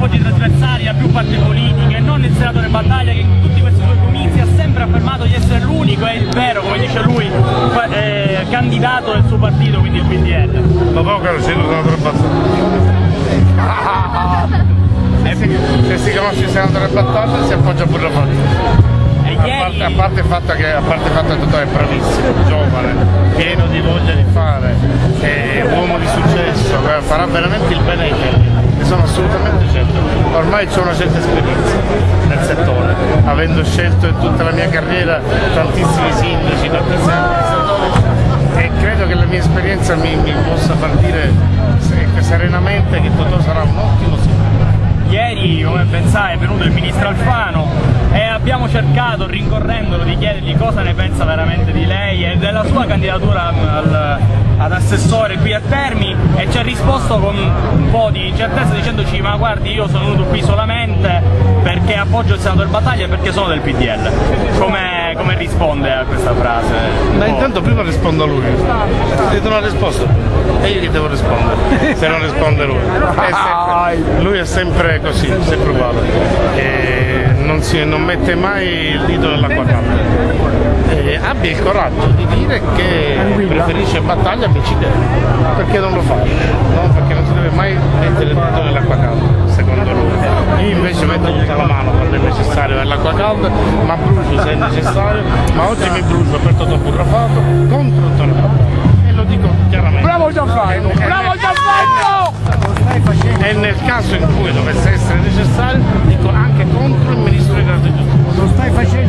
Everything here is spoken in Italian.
appoggi trasversali a più parti politiche, non il senatore Battaglia che in tutti questi suoi comizi ha sempre affermato di essere l'unico e il vero, come dice lui, candidato del suo partito, quindi il PDL. Ma poco c'è il senatore Battaglia. Se si conosce il senatore Battaglia si appoggia pure la faccia. A parte il fatto che il dottore è bravissimo, giovane, pieno di voglia di fare, uomo di successo, farà veramente il bene ai figli, ne sono assolutamente certo. Ormai c'ho una certa esperienza nel settore, avendo scelto in tutta la mia carriera tantissimi sindaci, tantissimi amministratori, e credo che la mia esperienza mi possa far dire serenamente che Totò sarà un ottimo sindaco. Ieri, come ben sai, è venuto il ministro Alfano e abbiamo cercato, rincorrendolo, di chiedergli cosa ne pensa veramente di lei e della sua candidatura ad assessore qui a Terni, e ci ha risposto con un po' di incertezza dicendoci: ma guardi, io sono venuto qui solamente perché appoggio il senatore Battaglia e perché sono del PDL. Come risponde a questa frase? Ma intanto prima rispondo a lui, gli do una risposta e io gli devo rispondere, se non risponde lui. Lui è sempre così, sempre uguale, non mette mai il dito nell'acqua calda. Abbia il coraggio di dire che preferisce Battaglia invece di perché non lo fa? No, perché non si deve mai mettere il dito nell'acqua calda, secondo lui. Io invece metto tutta la mano quando è necessario nell'acqua calda, ma brucio se è necessario, ma oggi mi brucio per Totò Burrafato contro Antonio Battaglia. E lo dico chiaramente. Bravo Gianfranco! Bravo Gianfranco! E nel caso in cui dovesse essere necessario, dico anche contro il ministro di Giustizia.